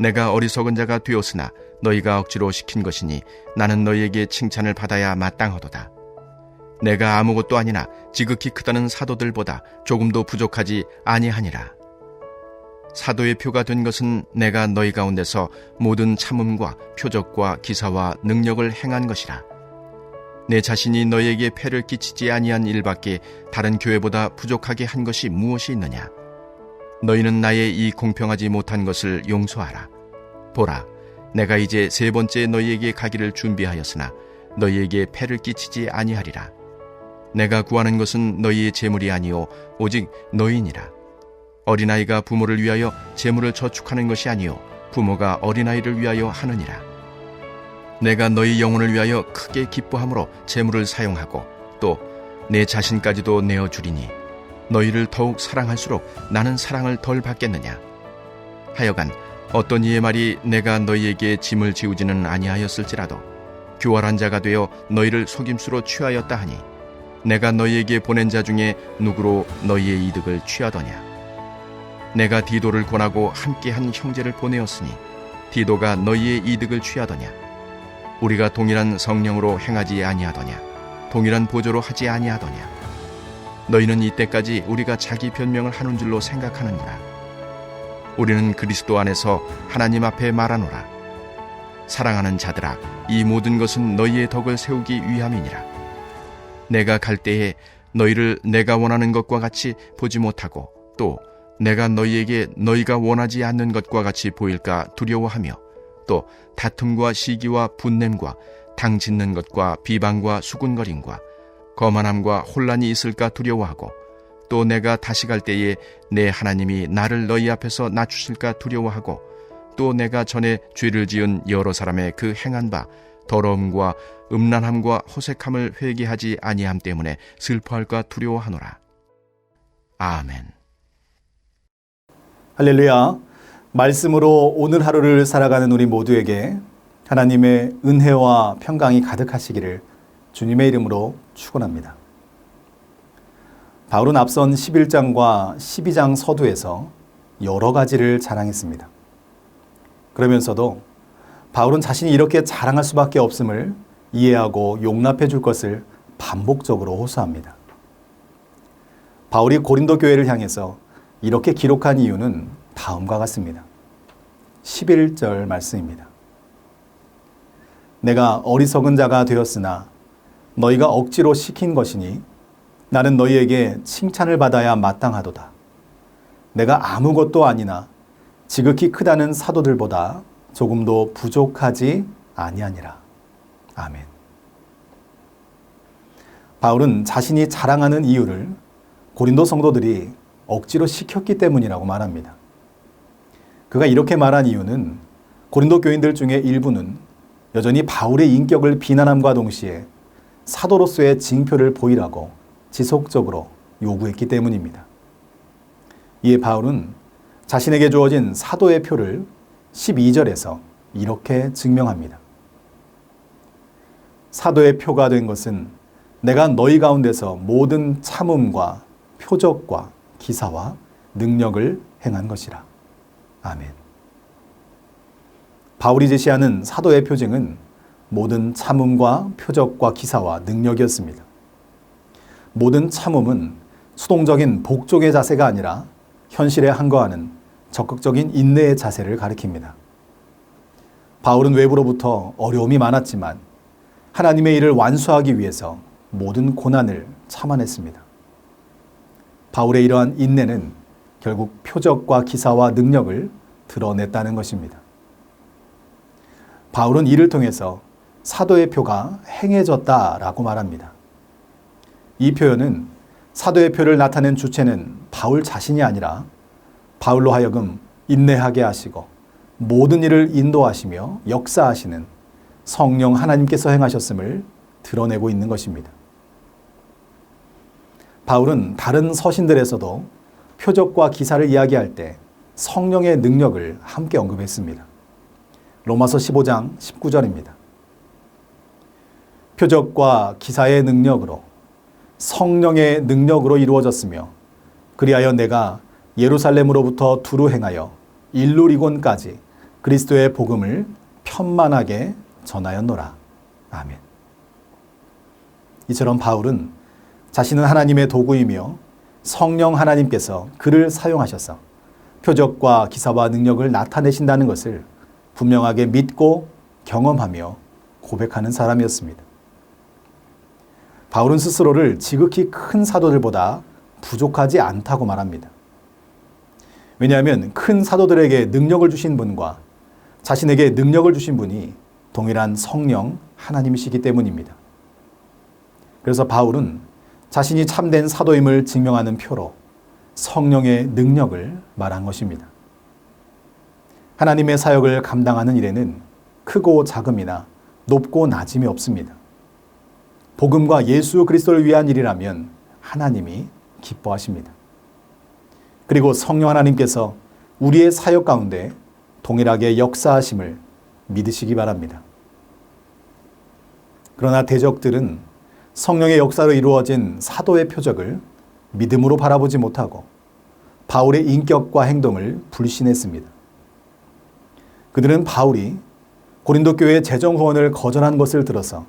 내가 어리석은 자가 되었으나 너희가 억지로 시킨 것이니 나는 너희에게 칭찬을 받아야 마땅하도다. 내가 아무것도 아니나 지극히 크다는 사도들보다 조금도 부족하지 아니하니라. 사도의 표가 된 것은 내가 너희 가운데서 모든 참음과 표적과 기사와 능력을 행한 것이라. 내 자신이 너희에게 폐를 끼치지 아니한 일밖에 다른 교회보다 부족하게 한 것이 무엇이 있느냐? 너희는 나의 이 공평하지 못한 것을 용서하라. 보라, 내가 이제 세 번째 너희에게 가기를 준비하였으나 너희에게 폐를 끼치지 아니하리라. 내가 구하는 것은 너희의 재물이 아니요 오직 너희니라. 어린아이가 부모를 위하여 재물을 저축하는 것이 아니요 부모가 어린아이를 위하여 하느니라. 내가 너희 영혼을 위하여 크게 기뻐함으로 재물을 사용하고 또 내 자신까지도 내어주리니 너희를 더욱 사랑할수록 나는 사랑을 덜 받겠느냐? 하여간 어떤 이의 말이 내가 너희에게 짐을 지우지는 아니하였을지라도 교활한 자가 되어 너희를 속임수로 취하였다 하니 내가 너희에게 보낸 자 중에 누구로 너희의 이득을 취하더냐? 내가 디도를 권하고 함께한 형제를 보내었으니 디도가 너희의 이득을 취하더냐? 우리가 동일한 성령으로 행하지 아니하더냐? 동일한 보조로 하지 아니하더냐? 너희는 이때까지 우리가 자기 변명을 하는 줄로 생각하느니라. 우리는 그리스도 안에서 하나님 앞에 말하노라. 사랑하는 자들아, 이 모든 것은 너희의 덕을 세우기 위함이니라. 내가 갈 때에 너희를 내가 원하는 것과 같이 보지 못하고 또 내가 너희에게 너희가 원하지 않는 것과 같이 보일까 두려워하며 또 다툼과 시기와 분냄과 당 짓는 것과 비방과 수군거림과 거만함과 혼란이 있을까 두려워하고 또 내가 다시 갈 때에 내 하나님이 나를 너희 앞에서 낮추실까 두려워하고 또 내가 전에 죄를 지은 여러 사람의 그 행한 바 더러움과 음란함과 호색함을 회개하지 아니함 때문에 슬퍼할까 두려워하노라. 아멘. 할렐루야. 말씀으로 오늘 하루를 살아가는 우리 모두에게 하나님의 은혜와 평강이 가득하시기를 주님의 이름으로 축원합니다. 바울은 앞선 11장과 12장 서두에서 여러 가지를 자랑했습니다. 그러면서도 바울은 자신이 이렇게 자랑할 수밖에 없음을 이해하고 용납해 줄 것을 반복적으로 호소합니다. 바울이 고린도 교회를 향해서 이렇게 기록한 이유는 다음과 같습니다. 11절 말씀입니다. 내가 어리석은 자가 되었으나 너희가 억지로 시킨 것이니 나는 너희에게 칭찬을 받아야 마땅하도다. 내가 아무것도 아니나 지극히 크다는 사도들보다 조금도 부족하지 아니하니라. 아멘. 바울은 자신이 자랑하는 이유를 고린도 성도들이 억지로 시켰기 때문이라고 말합니다. 그가 이렇게 말한 이유는 고린도 교인들 중에 일부는 여전히 바울의 인격을 비난함과 동시에 사도로서의 징표를 보이라고 지속적으로 요구했기 때문입니다. 이에 바울은 자신에게 주어진 사도의 표를 12절에서 이렇게 증명합니다. 사도의 표가 된 것은 내가 너희 가운데서 모든 참음과 표적과 기사와 능력을 행한 것이라. 아멘. 바울이 제시하는 사도의 표징은 모든 참음과 표적과 기사와 능력이었습니다. 모든 참음은 수동적인 복종의 자세가 아니라 현실에 항거하는 적극적인 인내의 자세를 가리킵니다. 바울은 외부로부터 어려움이 많았지만 하나님의 일을 완수하기 위해서 모든 고난을 참아냈습니다. 바울의 이러한 인내는 결국 표적과 기사와 능력을 드러냈다는 것입니다. 바울은 이를 통해서 사도의 표가 행해졌다라고 말합니다. 이 표현은 사도의 표를 나타낸 주체는 바울 자신이 아니라 바울로 하여금 인내하게 하시고 모든 일을 인도하시며 역사하시는 성령 하나님께서 행하셨음을 드러내고 있는 것입니다. 바울은 다른 서신들에서도 표적과 기사를 이야기할 때 성령의 능력을 함께 언급했습니다. 로마서 15장 19절입니다. 표적과 기사의 능력으로 성령의 능력으로 이루어졌으며 그리하여 내가 예루살렘으로부터 두루 행하여 일루리곤까지 그리스도의 복음을 편만하게 전하였노라. 아멘. 이처럼 바울은 자신은 하나님의 도구이며 성령 하나님께서 그를 사용하셔서 표적과 기사와 능력을 나타내신다는 것을 분명하게 믿고 경험하며 고백하는 사람이었습니다. 바울은 스스로를 지극히 큰 사도들보다 부족하지 않다고 말합니다. 왜냐하면 큰 사도들에게 능력을 주신 분과 자신에게 능력을 주신 분이 동일한 성령 하나님이시기 때문입니다. 그래서 바울은 자신이 참된 사도임을 증명하는 표로 성령의 능력을 말한 것입니다. 하나님의 사역을 감당하는 일에는 크고 작음이나 높고 낮음이 없습니다. 복음과 예수 그리스도를 위한 일이라면 하나님이 기뻐하십니다. 그리고 성령 하나님께서 우리의 사역 가운데 동일하게 역사하심을 믿으시기 바랍니다. 그러나 대적들은 성령의 역사로 이루어진 사도의 표적을 믿음으로 바라보지 못하고 바울의 인격과 행동을 불신했습니다. 그들은 바울이 고린도 교회의 재정 후원을 거절한 것을 들어서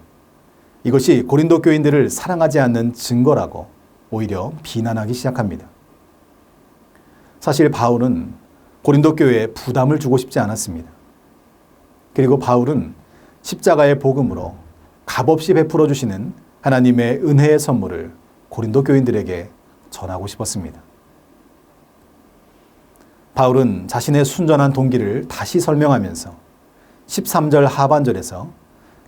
이것이 고린도 교인들을 사랑하지 않는 증거라고 오히려 비난하기 시작합니다. 사실 바울은 고린도 교회에 부담을 주고 싶지 않았습니다. 그리고 바울은 십자가의 복음으로 값없이 베풀어 주시는 하나님의 은혜의 선물을 고린도 교인들에게 전하고 싶었습니다. 바울은 자신의 순전한 동기를 다시 설명하면서 13절 하반절에서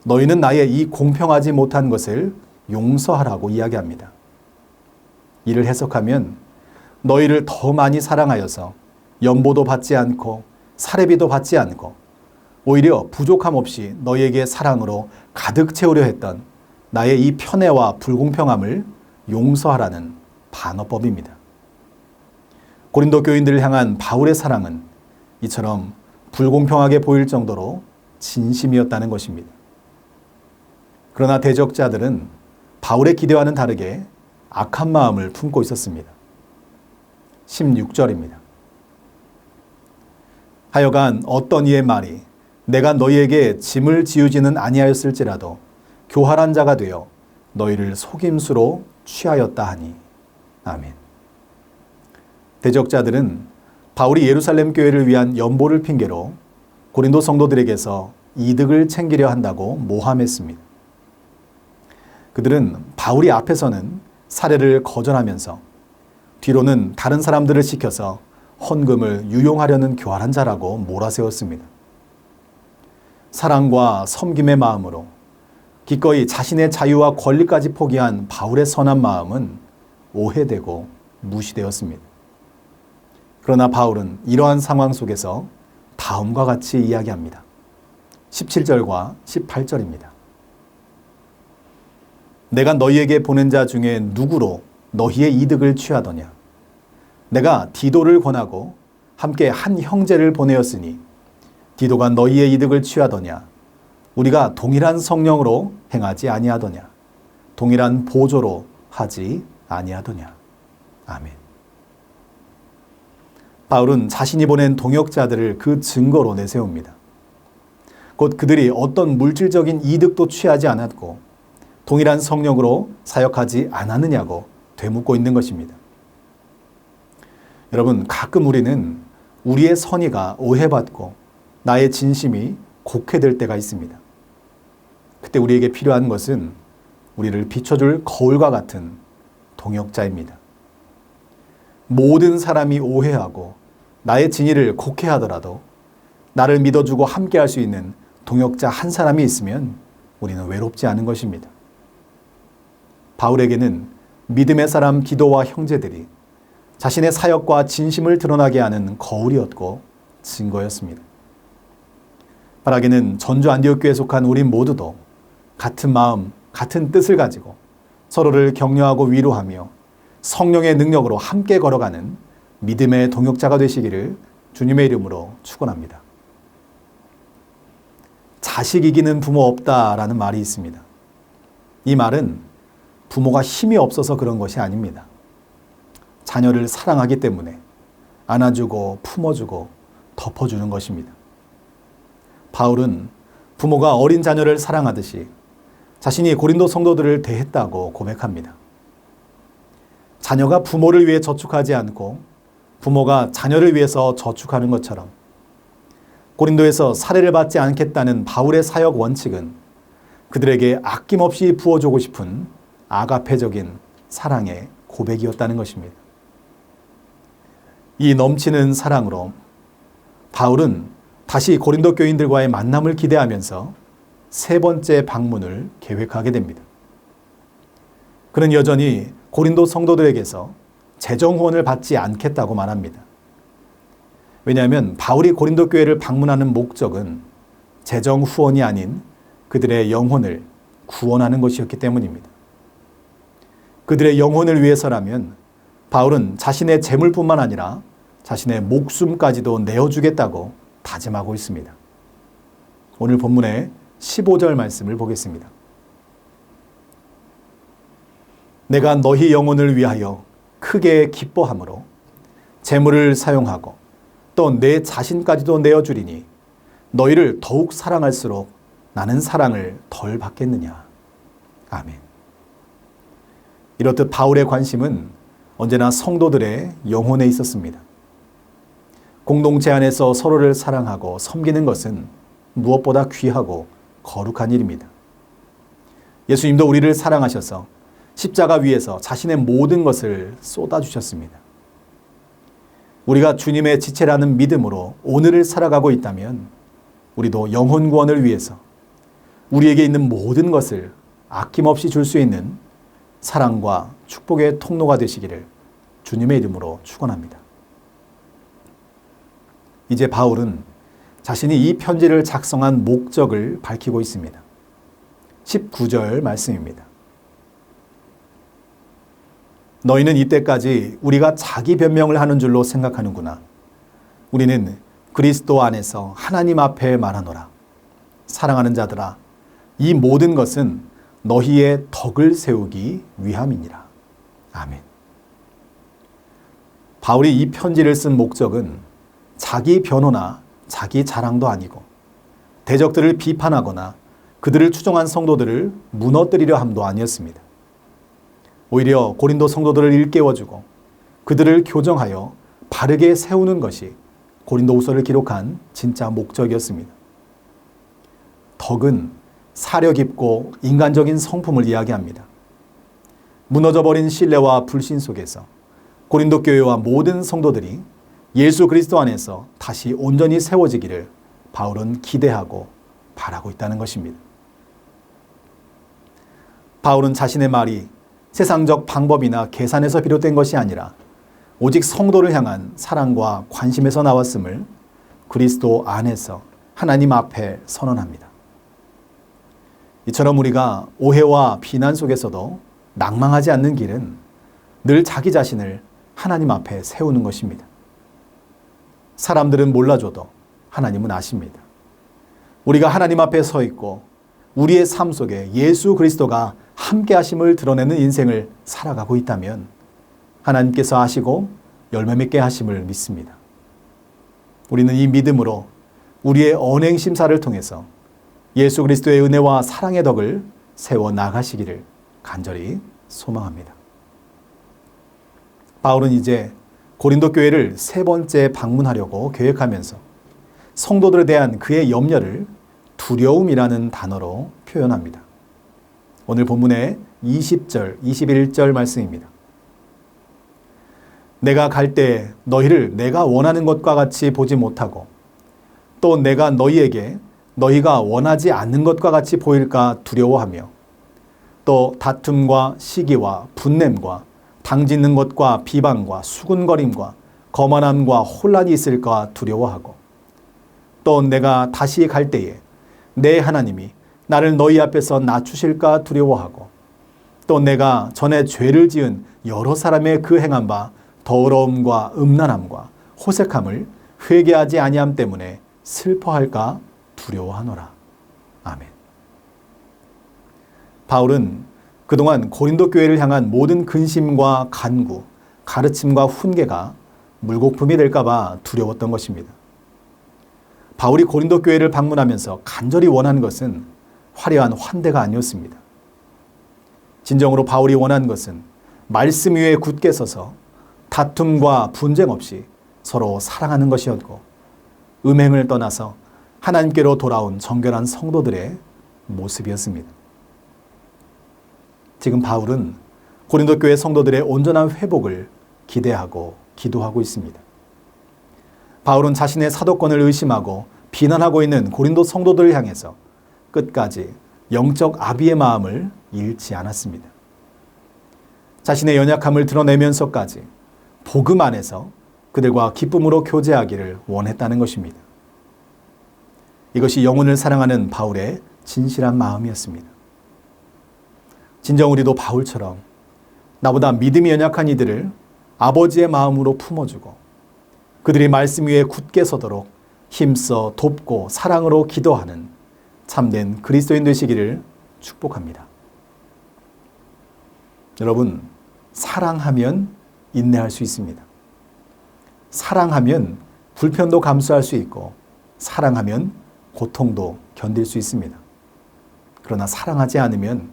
너희는 나의 이 공평하지 못한 것을 용서하라고 이야기합니다. 이를 해석하면 너희를 더 많이 사랑하여서 연보도 받지 않고 사례비도 받지 않고 오히려 부족함 없이 너희에게 사랑으로 가득 채우려 했던 나의 이 편애와 불공평함을 용서하라는 반어법입니다. 고린도 교인들을 향한 바울의 사랑은 이처럼 불공평하게 보일 정도로 진심이었다는 것입니다. 그러나 대적자들은 바울의 기대와는 다르게 악한 마음을 품고 있었습니다. 16절입니다. 하여간 어떤 이의 말이 내가 너희에게 짐을 지우지는 아니하였을지라도 교활한 자가 되어 너희를 속임수로 취하였다 하니. 아멘. 대적자들은 바울이 예루살렘 교회를 위한 연보를 핑계로 고린도 성도들에게서 이득을 챙기려 한다고 모함했습니다. 그들은 바울이 앞에서는 사례를 거절하면서 뒤로는 다른 사람들을 시켜서 헌금을 유용하려는 교활한 자라고 몰아세웠습니다. 사랑과 섬김의 마음으로 기꺼이 자신의 자유와 권리까지 포기한 바울의 선한 마음은 오해되고 무시되었습니다. 그러나 바울은 이러한 상황 속에서 다음과 같이 이야기합니다. 17절과 18절입니다. 내가 너희에게 보낸 자 중에 누구로 너희의 이득을 취하더냐? 내가 디도를 권하고 함께 한 형제를 보내었으니 디도가 너희의 이득을 취하더냐? 우리가 동일한 성령으로 행하지 아니하더냐? 동일한 보조로 하지 아니하더냐? 아멘. 바울은 자신이 보낸 동역자들을 그 증거로 내세웁니다. 곧 그들이 어떤 물질적인 이득도 취하지 않았고 동일한 성령으로 사역하지 않았느냐고 되묻고 있는 것입니다. 여러분, 가끔 우리는 우리의 선의가 오해받고 나의 진심이 곡해될 때가 있습니다. 그때 우리에게 필요한 것은 우리를 비춰줄 거울과 같은 동역자입니다. 모든 사람이 오해하고 나의 진의를 곡해하더라도 나를 믿어주고 함께할 수 있는 동역자 한 사람이 있으면 우리는 외롭지 않은 것입니다. 바울에게는 믿음의 사람 디도와 형제들이 자신의 사역과 진심을 드러나게 하는 거울이었고 증거였습니다. 바라기는 전주 안디옥 교회에 속한 우리 모두도 같은 마음, 같은 뜻을 가지고 서로를 격려하고 위로하며 성령의 능력으로 함께 걸어가는 믿음의 동역자가 되시기를 주님의 이름으로 축원합니다. 자식 이기는 부모 없다라는 말이 있습니다. 이 말은 부모가 힘이 없어서 그런 것이 아닙니다. 자녀를 사랑하기 때문에 안아주고 품어주고 덮어주는 것입니다. 바울은 부모가 어린 자녀를 사랑하듯이 자신이 고린도 성도들을 대했다고 고백합니다. 자녀가 부모를 위해 저축하지 않고 부모가 자녀를 위해서 저축하는 것처럼 고린도에서 살해를 받지 않겠다는 바울의 사역 원칙은 그들에게 아낌없이 부어주고 싶은 아가페적인 사랑의 고백이었다는 것입니다. 이 넘치는 사랑으로 바울은 다시 고린도 교인들과의 만남을 기대하면서 세 번째 방문을 계획하게 됩니다. 그는 여전히 고린도 성도들에게서 재정 후원을 받지 않겠다고 말합니다. 왜냐하면 바울이 고린도 교회를 방문하는 목적은 재정 후원이 아닌 그들의 영혼을 구원하는 것이었기 때문입니다. 그들의 영혼을 위해서라면 바울은 자신의 재물뿐만 아니라 자신의 목숨까지도 내어주겠다고 다짐하고 있습니다. 오늘 본문의 15절 말씀을 보겠습니다. 내가 너희 영혼을 위하여 크게 기뻐함으로 재물을 사용하고 또 내 자신까지도 내어주리니 너희를 더욱 사랑할수록 나는 사랑을 덜 받겠느냐. 아멘. 이렇듯 바울의 관심은 언제나 성도들의 영혼에 있었습니다. 공동체 안에서 서로를 사랑하고 섬기는 것은 무엇보다 귀하고 거룩한 일입니다. 예수님도 우리를 사랑하셔서 십자가 위에서 자신의 모든 것을 쏟아주셨습니다. 우리가 주님의 지체라는 믿음으로 오늘을 살아가고 있다면 우리도 영혼 구원을 위해서 우리에게 있는 모든 것을 아낌없이 줄 수 있는 사랑과 축복의 통로가 되시기를 주님의 이름으로 축원합니다. 이제 바울은 자신이 이 편지를 작성한 목적을 밝히고 있습니다. 19절 말씀입니다. 너희는 이때까지 우리가 자기 변명을 하는 줄로 생각하는구나. 우리는 그리스도 안에서 하나님 앞에 말하노라. 사랑하는 자들아, 이 모든 것은 너희의 덕을 세우기 위함이니라. 아멘. 바울이 이 편지를 쓴 목적은 자기 변호나 자기 자랑도 아니고 대적들을 비판하거나 그들을 추종한 성도들을 무너뜨리려 함도 아니었습니다. 오히려 고린도 성도들을 일깨워주고 그들을 교정하여 바르게 세우는 것이 고린도후서를 기록한 진짜 목적이었습니다. 덕은 사려 깊고 인간적인 성품을 이야기합니다. 무너져버린 신뢰와 불신 속에서 고린도 교회와 모든 성도들이 예수 그리스도 안에서 다시 온전히 세워지기를 바울은 기대하고 바라고 있다는 것입니다. 바울은 자신의 말이 세상적 방법이나 계산에서 비롯된 것이 아니라 오직 성도를 향한 사랑과 관심에서 나왔음을 그리스도 안에서 하나님 앞에 선언합니다. 이처럼 우리가 오해와 비난 속에서도 낭망하지 않는 길은 늘 자기 자신을 하나님 앞에 세우는 것입니다. 사람들은 몰라줘도 하나님은 아십니다. 우리가 하나님 앞에 서 있고 우리의 삶 속에 예수 그리스도가 함께 하심을 드러내는 인생을 살아가고 있다면 하나님께서 아시고 열매 맺게 하심을 믿습니다. 우리는 이 믿음으로 우리의 언행 심사를 통해서 예수 그리스도의 은혜와 사랑의 덕을 세워 나가시기를 간절히 소망합니다. 바울은 이제 고린도 교회를 세 번째 방문하려고 계획하면서 성도들에 대한 그의 염려를 두려움이라는 단어로 표현합니다. 오늘 본문의 20절, 21절 말씀입니다. 내가 갈 때 너희를 내가 원하는 것과 같이 보지 못하고 또 내가 너희에게 너희가 원하지 않는 것과 같이 보일까 두려워하며 또 다툼과 시기와 분냄과 당짓는 것과 비방과 수군거림과 거만함과 혼란이 있을까 두려워하고 또 내가 다시 갈 때에 내 하나님이 나를 너희 앞에서 낮추실까 두려워하고 또 내가 전에 죄를 지은 여러 사람의 그 행한 바 더러움과 음란함과 호색함을 회개하지 아니함 때문에 슬퍼할까 두려워하노라. 아멘. 바울은 그동안 고린도 교회를 향한 모든 근심과 간구, 가르침과 훈계가 물거품이 될까 봐 두려웠던 것입니다. 바울이 고린도 교회를 방문하면서 간절히 원한 것은 화려한 환대가 아니었습니다. 진정으로 바울이 원한 것은 말씀 위에 굳게 서서 다툼과 분쟁 없이 서로 사랑하는 것이었고, 음행을 떠나서 하나님께로 돌아온 정결한 성도들의 모습이었습니다. 지금 바울은 고린도 교회 성도들의 온전한 회복을 기대하고 기도하고 있습니다. 바울은 자신의 사도권을 의심하고 비난하고 있는 고린도 성도들을 향해서 끝까지 영적 아비의 마음을 잃지 않았습니다. 자신의 연약함을 드러내면서까지 복음 안에서 그들과 기쁨으로 교제하기를 원했다는 것입니다. 이것이 영혼을 사랑하는 바울의 진실한 마음이었습니다. 진정 우리도 바울처럼 나보다 믿음이 연약한 이들을 아버지의 마음으로 품어주고 그들이 말씀 위에 굳게 서도록 힘써 돕고 사랑으로 기도하는 참된 그리스도인 되시기를 축복합니다. 여러분, 사랑하면 인내할 수 있습니다. 사랑하면 불편도 감수할 수 있고 사랑하면 고통도 견딜 수 있습니다. 그러나 사랑하지 않으면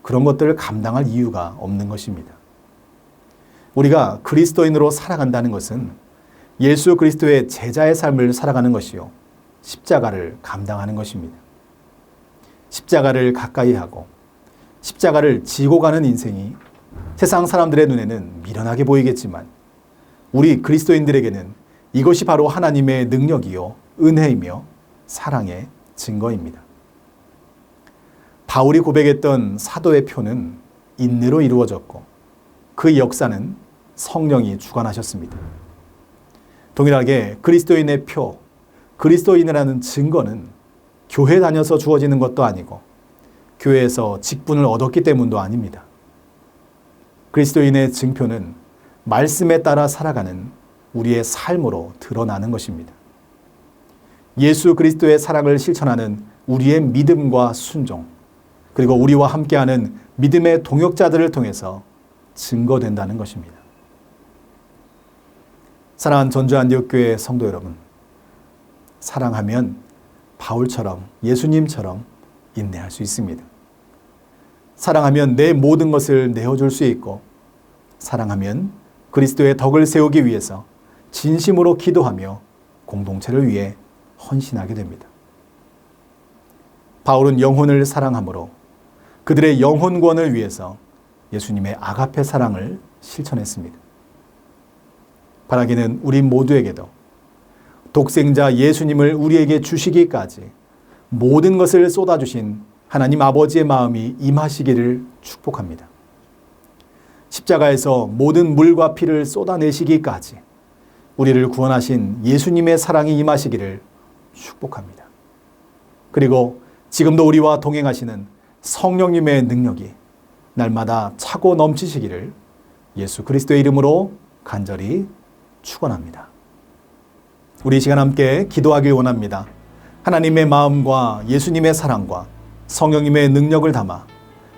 그런 것들을 감당할 이유가 없는 것입니다. 우리가 그리스도인으로 살아간다는 것은 예수 그리스도의 제자의 삶을 살아가는 것이요, 십자가를 감당하는 것입니다. 십자가를 가까이 하고 십자가를 지고 가는 인생이 세상 사람들의 눈에는 미련하게 보이겠지만 우리 그리스도인들에게는 이것이 바로 하나님의 능력이요 은혜이며 사랑의 증거입니다. 바울이 고백했던 사도의 표는 인내로 이루어졌고 그 역사는 성령이 주관하셨습니다. 동일하게 그리스도인의 표, 그리스도인이라는 증거는 교회 다녀서 주어지는 것도 아니고 교회에서 직분을 얻었기 때문도 아닙니다. 그리스도인의 증표는 말씀에 따라 살아가는 우리의 삶으로 드러나는 것입니다. 예수 그리스도의 사랑을 실천하는 우리의 믿음과 순종, 그리고 우리와 함께하는 믿음의 동역자들을 통해서 증거된다는 것입니다. 사랑하는 전주안디옥교회 성도 여러분, 사랑하면 바울처럼 예수님처럼 인내할 수 있습니다. 사랑하면 내 모든 것을 내어줄 수 있고 사랑하면 그리스도의 덕을 세우기 위해서 진심으로 기도하며 공동체를 위해 헌신하게 됩니다. 바울은 영혼을 사랑함으로 그들의 영혼 구원을 위해서 예수님의 아가페 사랑을 실천했습니다. 바라기는 우리 모두에게도 독생자 예수님을 우리에게 주시기까지 모든 것을 쏟아주신 하나님 아버지의 마음이 임하시기를 축복합니다. 십자가에서 모든 물과 피를 쏟아내시기까지 우리를 구원하신 예수님의 사랑이 임하시기를 축복합니다. 그리고 지금도 우리와 동행하시는 성령님의 능력이 날마다 차고 넘치시기를 예수 그리스도의 이름으로 간절히 축원합니다. 우리 이 시간 함께 기도하길 원합니다. 하나님의 마음과 예수님의 사랑과 성령님의 능력을 담아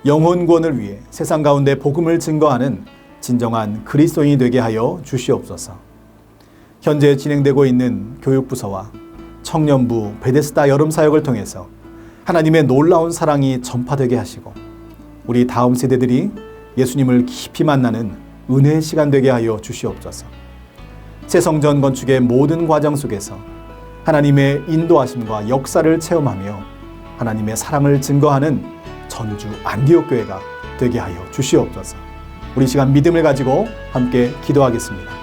영혼 구원을 위해 세상 가운데 복음을 증거하는 진정한 그리스도인이 되게 하여 주시옵소서. 현재 진행되고 있는 교육부서와 청년부 베데스다 여름 사역을 통해서 하나님의 놀라운 사랑이 전파되게 하시고 우리 다음 세대들이 예수님을 깊이 만나는 은혜의 시간 되게 하여 주시옵소서. 새 성전 건축의 모든 과정 속에서 하나님의 인도하심과 역사를 체험하며 하나님의 사랑을 증거하는 전주 안디옥 교회가 되게 하여 주시옵소서. 우리 시간 믿음을 가지고 함께 기도하겠습니다.